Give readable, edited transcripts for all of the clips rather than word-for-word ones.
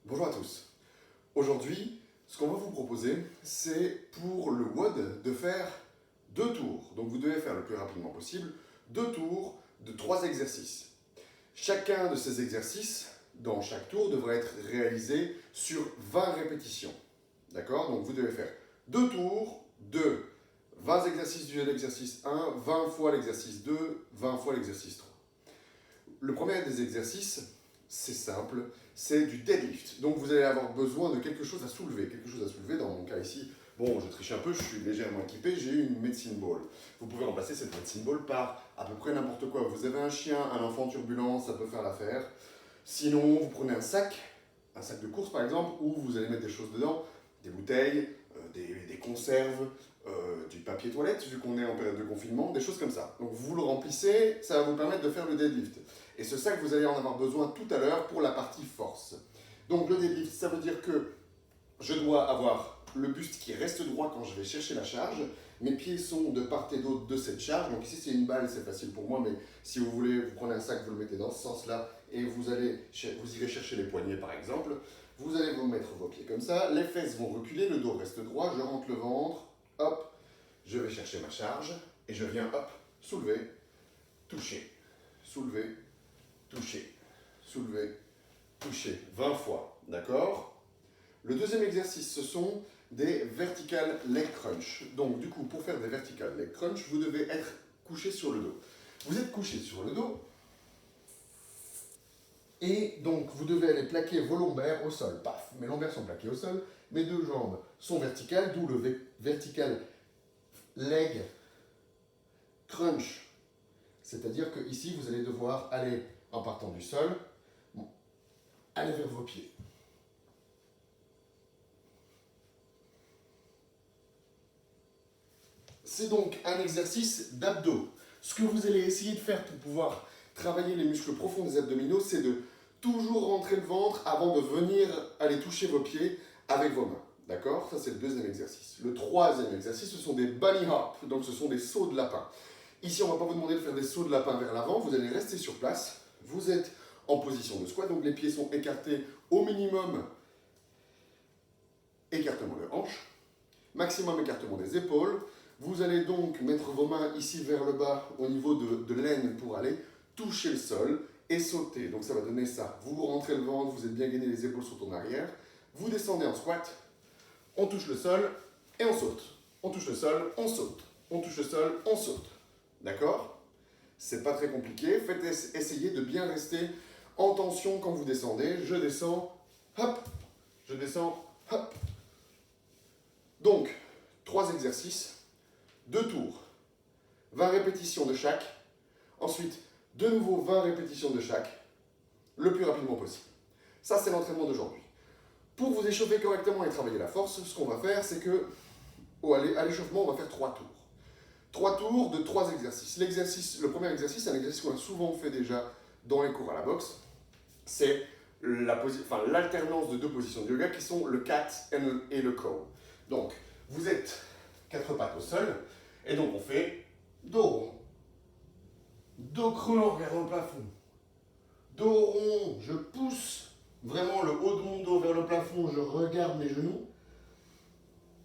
Bonjour à tous. Aujourd'hui, ce qu'on va vous proposer, c'est pour le WOD de faire 2 tours. Donc vous devez faire le plus rapidement possible 2 tours de 3 exercices. Chacun de ces exercices, dans chaque tour, devrait être réalisé sur 20 répétitions. D'accord? Donc vous devez faire 2 tours de 20 exercices du l'exercice 1, 20 fois l'exercice 2, 20 fois l'exercice 3. Le premier des exercices, c'est simple, c'est du deadlift. Donc vous allez avoir besoin de quelque chose à soulever. Quelque chose à soulever, dans mon cas ici, bon, je triche un peu, je suis légèrement équipé, j'ai eu une medicine ball. Vous pouvez remplacer cette medicine ball par à peu près n'importe quoi. Vous avez un chien, un enfant turbulent, ça peut faire l'affaire. Sinon, vous prenez un sac de course par exemple, où vous allez mettre des choses dedans, des bouteilles, des conserves, du papier toilette, vu qu'on est en période de confinement, des choses comme ça. Donc vous le remplissez, ça va vous permettre de faire le deadlift. Et ce sac, vous allez en avoir besoin tout à l'heure pour la partie force. Donc le deadlift, ça veut dire que je dois avoir le buste qui reste droit quand je vais chercher la charge. Mes pieds sont de part et d'autre de cette charge. Donc ici c'est une balle, c'est facile pour moi, mais si vous voulez, vous prenez un sac, vous le mettez dans ce sens-là et vous irez chercher les poignets par exemple. Vous allez vous mettre vos pieds comme ça, les fesses vont reculer, le dos reste droit, je rentre le ventre, hop, je vais chercher ma charge et je viens, hop, soulever, toucher, soulever, toucher, soulever, toucher, 20 fois, d'accord? Le deuxième exercice, ce sont des vertical leg crunch. Donc du coup, pour faire des vertical leg crunch, vous devez être couché sur le dos. Vous êtes couché sur le dos, et donc vous devez aller plaquer vos lombaires au sol. Paf, mes lombaires sont plaqués au sol, mes deux jambes sont verticales, d'où le vertical leg crunch. C'est-à-dire que ici, vous allez devoir aller, en partant du sol, aller vers vos pieds. C'est donc un exercice d'abdos. Ce que vous allez essayer de faire pour pouvoir travailler les muscles profonds des abdominaux, c'est de toujours rentrer le ventre avant de venir aller toucher vos pieds avec vos mains. D'accord? Ça, c'est le deuxième exercice. Le troisième exercice, ce sont des bunny hops, donc ce sont des sauts de lapin. Ici, on ne va pas vous demander de faire des sauts de lapin vers l'avant, vous allez rester sur place. Vous êtes en position de squat, donc les pieds sont écartés au minimum, écartement de hanches, maximum écartement des épaules. Vous allez donc mettre vos mains ici vers le bas au niveau de l'aine pour aller toucher le sol et sauter. Donc ça va donner ça. Vous rentrez le ventre, vous êtes bien gainé, les épaules sont en arrière. Vous descendez en squat, on touche le sol et on saute. On touche le sol, on saute. On touche le sol, on saute. D'accord? C'est pas très compliqué. Faites essayer de bien rester en tension quand vous descendez. Je descends, hop, je descends, hop. Donc, 3 exercices. 2 tours, 20 répétitions de chaque, ensuite de nouveau 20 répétitions de chaque, le plus rapidement possible. Ça, c'est l'entraînement d'aujourd'hui. Pour vous échauffer correctement et travailler la force, ce qu'on va faire, c'est que à l'échauffement, on va faire 3 tours. 3 tours de 3 exercices. Le premier exercice, c'est un exercice qu'on a souvent fait déjà dans les cours à la boxe. C'est l'alternance de 2 positions de yoga qui sont le cat et le cow. Donc, vous êtes 4 pattes au sol, et donc on fait dos rond, dos creux en regardant le plafond, dos rond, je pousse vraiment le haut de mon dos vers le plafond, je regarde mes genoux,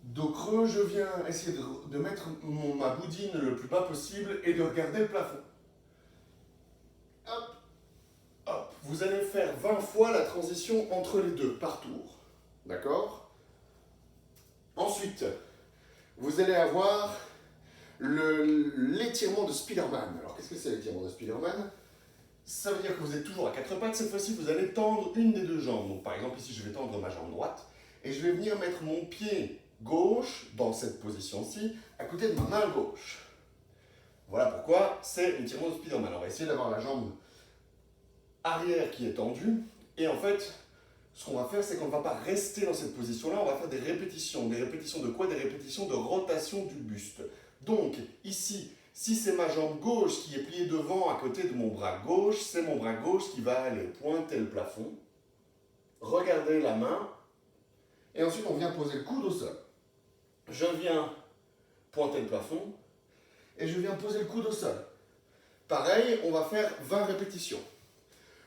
dos creux, je viens essayer de mettre ma boudine le plus bas possible et de regarder le plafond. Hop, hop, vous allez faire 20 fois la transition entre les deux par tour, d'accord? Ensuite, vous allez avoir l'étirement de Spider-Man. Alors qu'est-ce que c'est l'étirement de Spider-Man? Ça veut dire que vous êtes toujours à 4 pattes, cette fois-ci vous allez tendre une des 2 jambes. Donc par exemple ici je vais tendre ma jambe droite et je vais venir mettre mon pied gauche dans cette position-ci à côté de ma main gauche. Voilà pourquoi c'est l'étirement de Spider-Man. On va essayer d'avoir la jambe arrière qui est tendue et en fait ce qu'on va faire, c'est qu'on ne va pas rester dans cette position-là, on va faire des répétitions. Des répétitions de quoi? Des répétitions de rotation du buste. Donc, ici, si c'est ma jambe gauche qui est pliée devant à côté de mon bras gauche, c'est mon bras gauche qui va aller pointer le plafond, regarder la main, et ensuite on vient poser le coude au sol. Je viens pointer le plafond, et je viens poser le coude au sol. Pareil, on va faire 20 répétitions.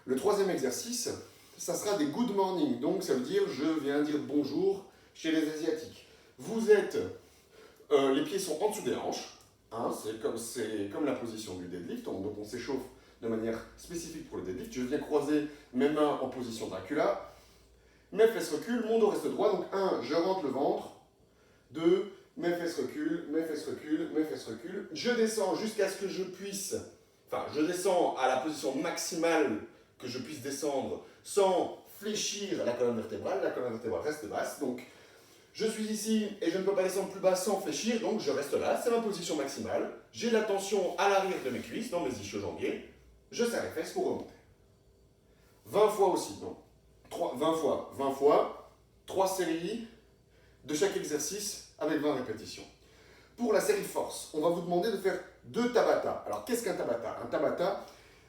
Le troisième exercice, ça sera des good morning. Donc ça veut dire je viens dire bonjour chez les Asiatiques. Vous êtes, les pieds sont en dessous des hanches. Hein, c'est comme la position du deadlift. Donc on s'échauffe de manière spécifique pour le deadlift. Je viens croiser mes mains en position Dracula. Mes fesses reculent, mon dos reste droit. Donc 1, je rentre le ventre. 2, mes fesses reculent, mes fesses reculent, mes fesses reculent. Je descends jusqu'à ce que je puisse, enfin je descends à la position maximale que je puisse descendre sans fléchir la colonne vertébrale reste basse. Donc je suis ici et je ne peux pas descendre plus bas sans fléchir, donc je reste là, c'est ma position maximale. J'ai la tension à l'arrière de mes cuisses, dans mes ischio-jambiers. Je serre les fesses pour remonter. 20 fois aussi, donc 20 fois, 3 séries de chaque exercice avec 20 répétitions. Pour la série force, on va vous demander de faire 2 Tabata. Alors qu'est-ce qu'un Tabata? Un Tabata,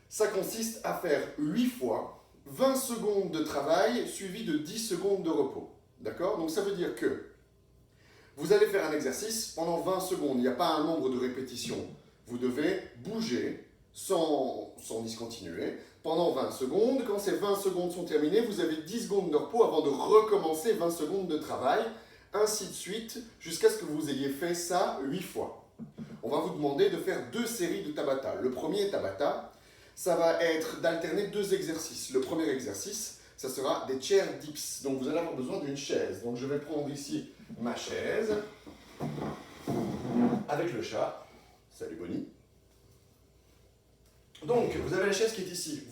ça consiste à faire 8 fois 20 secondes de travail suivi de 10 secondes de repos. D'accord? Donc ça veut dire que vous allez faire un exercice pendant 20 secondes. Il n'y a pas un nombre de répétitions. Vous devez bouger sans discontinuer pendant 20 secondes. Quand ces 20 secondes sont terminées, vous avez 10 secondes de repos avant de recommencer 20 secondes de travail. Ainsi de suite, jusqu'à ce que vous ayez fait ça 8 fois. On va vous demander de faire 2 séries de Tabata. Le premier Tabata, ça va être d'alterner 2 exercices. Le premier exercice, ça sera des chair dips. Donc vous allez avoir besoin d'une chaise. Donc je vais prendre ici ma chaise, avec le chat. Salut Bonnie. Donc vous avez la chaise qui est ici.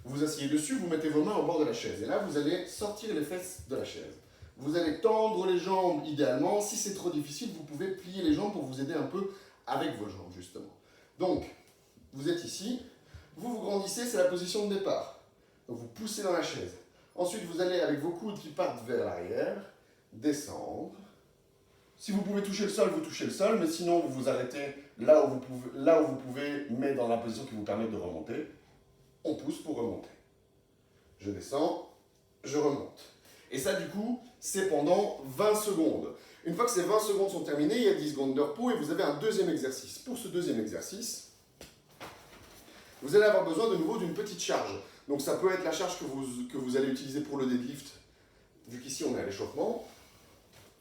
Vous asseyez dessus, vous mettez vos mains au bord de la chaise. Et là, vous allez sortir les fesses de la chaise. Vous allez tendre les jambes idéalement. Si c'est trop difficile, vous pouvez plier les jambes pour vous aider un peu avec vos jambes, justement. Donc, vous êtes ici. Vous grandissez, c'est la position de départ. Donc, vous poussez dans la chaise. Ensuite, vous allez, avec vos coudes qui partent vers l'arrière, descendre. Si vous pouvez toucher le sol, vous touchez le sol. Mais sinon, vous vous arrêtez là où vous pouvez, mais dans la position qui vous permet de remonter. On pousse pour remonter. Je descends, je remonte. Et ça, du coup, c'est pendant 20 secondes. Une fois que ces 20 secondes sont terminées, il y a 10 secondes de repos et vous avez un deuxième exercice. Pour ce deuxième exercice, vous allez avoir besoin de nouveau d'une petite charge. Donc ça peut être la charge que vous allez utiliser pour le deadlift, vu qu'ici on est à l'échauffement.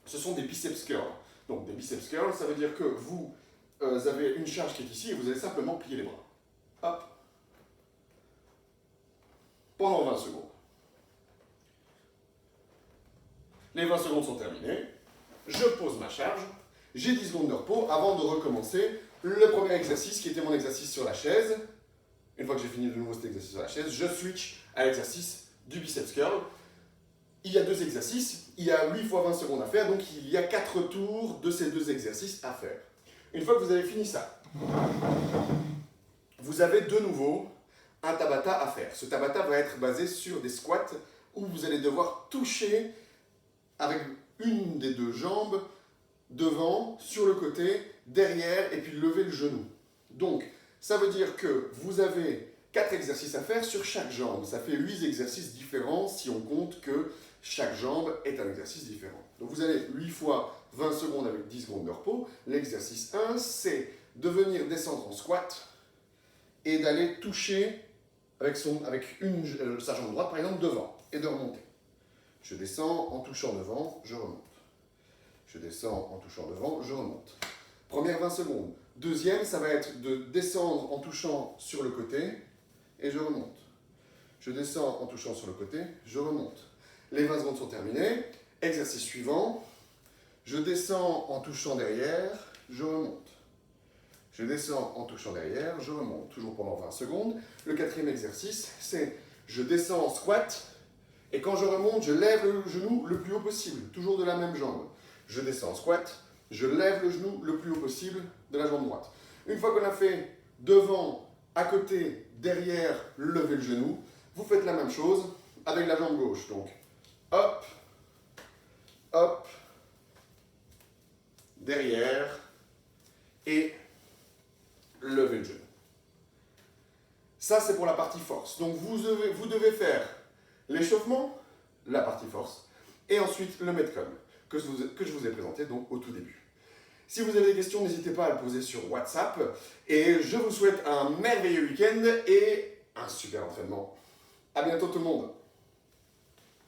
Ce sont des biceps curls. Donc des biceps curls, ça veut dire que vous avez une charge qui est ici et vous allez simplement plier les bras. Hop. Pendant 20 secondes. Les 20 secondes sont terminées, je pose ma charge, j'ai 10 secondes de repos avant de recommencer le premier exercice qui était mon exercice sur la chaise. Une fois que j'ai fini de nouveau cet exercice sur la chaise, je switch à l'exercice du biceps curl. Il y a 2 exercices, il y a 8 fois 20 secondes à faire, donc il y a 4 tours de ces 2 exercices à faire. Une fois que vous avez fini ça, vous avez de nouveau un Tabata à faire. Ce Tabata va être basé sur des squats où vous allez devoir toucher avec une des 2 jambes, devant, sur le côté, derrière, et puis lever le genou. Donc, ça veut dire que vous avez 4 exercices à faire sur chaque jambe. Ça fait 8 exercices différents si on compte que chaque jambe est un exercice différent. Donc vous avez 8 fois 20 secondes avec 10 secondes de repos. L'exercice 1, c'est de venir descendre en squat et d'aller toucher avec sa jambe droite, par exemple, devant, et de remonter. Je descends en touchant devant, je remonte. Je descends en touchant devant, je remonte. Première 20 secondes. Deuxième, ça va être de descendre en touchant sur le côté et je remonte. Je descends en touchant sur le côté, je remonte. Les 20 secondes sont terminées. Exercice suivant. Je descends en touchant derrière, je remonte. Je descends en touchant derrière, je remonte. Toujours pendant 20 secondes. Le 4e exercice, c'est je descends en squat. Et quand je remonte, je lève le genou le plus haut possible, toujours de la même jambe. Je descends en squat, je lève le genou le plus haut possible de la jambe droite. Une fois qu'on a fait devant, à côté, derrière, lever le genou, vous faites la même chose avec la jambe gauche. Donc, hop, hop, derrière, et lever le genou. Ça, c'est pour la partie force. Donc, vous devez faire l'échauffement, la partie force, et ensuite le Metcon, que je vous ai présenté donc au tout début. Si vous avez des questions, n'hésitez pas à le poser sur WhatsApp, et je vous souhaite un merveilleux week-end et un super entraînement. À bientôt tout le monde.